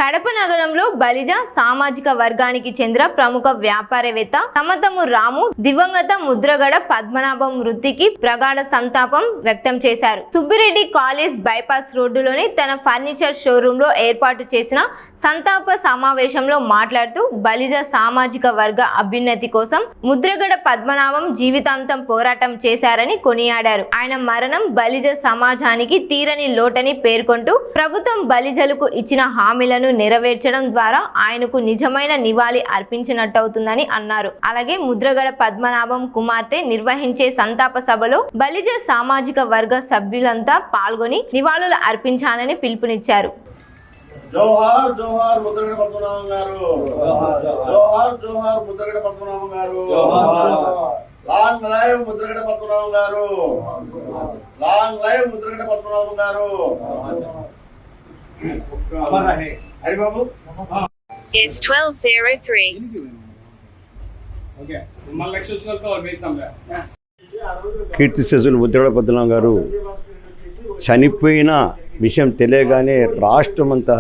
కడప నగరంలో బలిజ సామాజిక వర్గానికి చెందిన ప్రముఖ వ్యాపారవేత్త సమతము రాము దివంగత ముద్రగడ పద్మనాభం మృతికి ప్రగాఢ సంతాపం వ్యక్తం చేశారు. సుబ్బిరెడ్డి కాలేజ్ బైపాస్ రోడ్డులోని తన ఫర్నిచర్ షోరూమ్ లో ఏర్పాటు చేసిన సంతాప సమావేశంలో మాట్లాడుతూ బలిజ సామాజిక వర్గ అభ్యున్నతి కోసం ముద్రగడ పద్మనాభం జీవితాంతం పోరాటం చేశారని కొనియాడారు. ఆయన మరణం బలిజ సమాజానికి తీరని లోటని పేర్కొంటూ ప్రభుత్వం బలిజలకు ఇచ్చిన హామీలను నెరవేర్చడం ద్వారా ఆయనకు నిజమైన నివాళి అర్పించినట్టవుతుందని అన్నారు. అలాగే ముద్రగడ పద్మనాభం కుమార్తె నిర్వహించే సంతాప సభలో బలిజ సామాజిక వర్గ సభ్యులంతా పాల్గొని నివాళులు అర్పించాలని పిలుపునిచ్చారు. జోహార్ జోహార్ ముద్రగడ పద్మనాభం గారు, జోహార్ జోహార్ ముద్రగడ పద్మనాభం గారు, లాంగ్ లైవ్ ముద్రగడ పద్మనాభం గారు, లాంగ్ లైవ్ ముద్రగడ పద్మనాభం గారు. హరిబాబు It's 12:03. కీర్తి శేషులు ముద్రగడ పద్మనాభం గారు చనిపోయిన విషయం తెలియగానే రాష్ట్రమంతా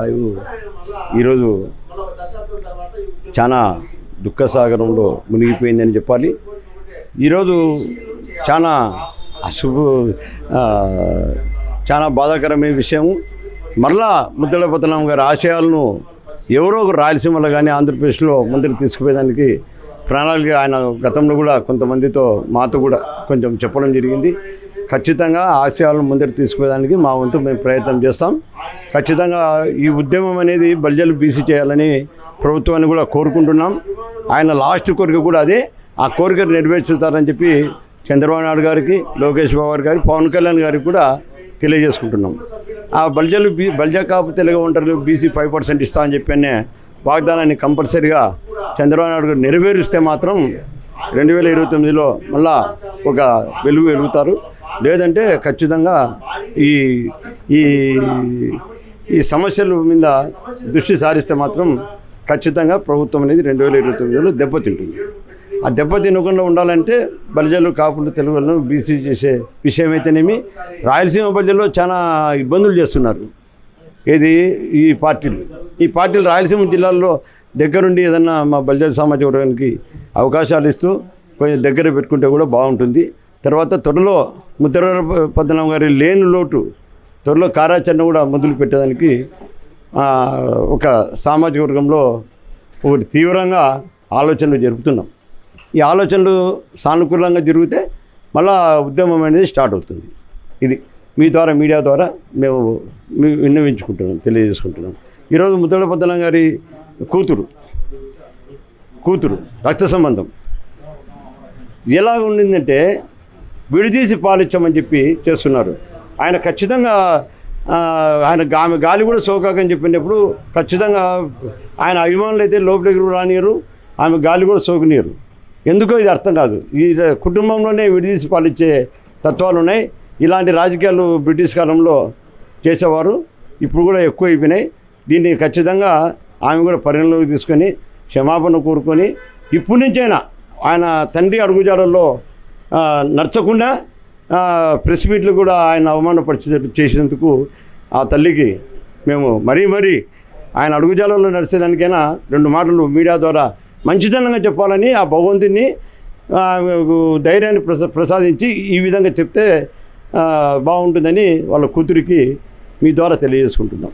ఈరోజు చాలా దుఃఖసాగరంలో మునిగిపోయిందని చెప్పాలి. ఈరోజు చాలా చాలా బాధాకరమైన విషయం. మరలా ముద్రగడ పద్మనాభం గారి ఆశయాలను ఎవరో ఒక రాయలసీమలో కానీ ఆంధ్రప్రదేశ్లో ముందుకు తీసుకుపోయేదానికి ప్రణాళిక ఆయన గతంలో కూడా కొంతమందితో మాతో కూడా కొంచెం చెప్పడం జరిగింది. ఖచ్చితంగా ఆశయాలను ముందరికి తీసుకుపోయేదానికి మా వంతు మేము ప్రయత్నం చేస్తాం. ఖచ్చితంగా ఈ ఉద్యమం అనేది బలిజలు బీసీ చేయాలని ప్రభుత్వాన్ని కూడా కోరుకుంటున్నాం. ఆయన లాస్ట్ కోరిక కూడా అదే. ఆ కోరిక నెరవేర్చుతారని చెప్పి చంద్రబాబు నాయుడు గారికి, లోకేష్ బాబు గారికి, పవన్ కళ్యాణ్ గారికి కూడా తెలియజేసుకుంటున్నాం. ఆ బలిజ కాపు తెలుగు ఒంటరి బీసీ 5% ఇస్తా అని చెప్పి వాగ్దానాన్ని కంపల్సరీగా చంద్రబాబు నాయుడు గారు నెరవేరుస్తే మాత్రం 2029లో మళ్ళా ఒక వెలుగు వెలుగుతారు. లేదంటే ఖచ్చితంగా ఈ ఈ ఈ సమస్యల మీద దృష్టి సారిస్తే మాత్రం ఖచ్చితంగా ప్రభుత్వం అనేది 2029లో దెబ్బతింటుంది. ఆ దెబ్బ తినకుండా ఉండాలంటే బలిజలు కాపులు తెలుగులను బీసీ చేసే విషయం అయితేనేమి, రాయలసీమ బలిజల్లో చాలా ఇబ్బందులు చేస్తున్నారు. ఈ పార్టీలు రాయలసీమ జిల్లాల్లో దగ్గరుండి ఏదన్నా మా బలిజల సామాజిక వర్గానికి అవకాశాలు ఇస్తూ కొంచెం దగ్గర పెట్టుకుంటే కూడా బాగుంటుంది. తర్వాత త్వరలో ముద్రగడ పద్మనాభం గారి లేని లోటు త్వరలో కార్యాచరణ కూడా మొదలు పెట్టేదానికి ఒక సామాజిక వర్గంలో ఒకటి తీవ్రంగా ఆలోచనలు జరుపుతున్నాం. ఈ ఆలోచనలు సానుకూలంగా జరిగితే మళ్ళా ఉద్యమం అనేది స్టార్ట్ అవుతుంది. ఇది మీ ద్వారా, మీడియా ద్వారా మేము విన్నవించుకుంటున్నాం, తెలియజేసుకుంటున్నాం. ఈరోజు ముద్రగడ పద్మనాభం గారి కూతురు రక్త సంబంధం ఎలా ఉండిందంటే విడిదీసి పాలించమని చెప్పి చేస్తున్నారు. ఆయన ఖచ్చితంగా ఆమె గాలి కూడా సోకాకని చెప్పినప్పుడు ఖచ్చితంగా ఆయన అభిమానులు అయితే లోపలికి రానియరు, ఆమె గాలి కూడా సోకనియరు. ఎందుకో ఇది అర్థం కాదు. ఈ కుటుంబంలోనే విడిదీసి పాలించే తత్వాలు ఉన్నాయి. ఇలాంటి రాజకీయాలు బ్రిటిష్ కాలంలో చేసేవారు, ఇప్పుడు కూడా ఎక్కువ అయిపోయినాయి. దీన్ని ఖచ్చితంగా ఆమె కూడా పరిగణలోకి తీసుకొని క్షమాపణ కోరుకొని ఇప్పటి నుంచైనా ఆయన తండ్రి అడుగుజాడల్లో నచ్చకుండా ప్రెస్ మీట్లు కూడా ఆయన అవమానపరిచేటట్టు చేసినందుకు ఆ తల్లికి మేము మరీ ఆయన అడుగుజాడల్లో నడిచేదానికైనా 2 మాటలు మీడియా ద్వారా మంచితనంగా చెప్పాలని ఆ భగవంతుని ధైర్యాన్ని ప్రసాదించి ఈ విధంగా చెప్తే బాగుంటుందని వాళ్ళ కూతురికి మీ ద్వారా తెలియజేసుకుంటున్నాం.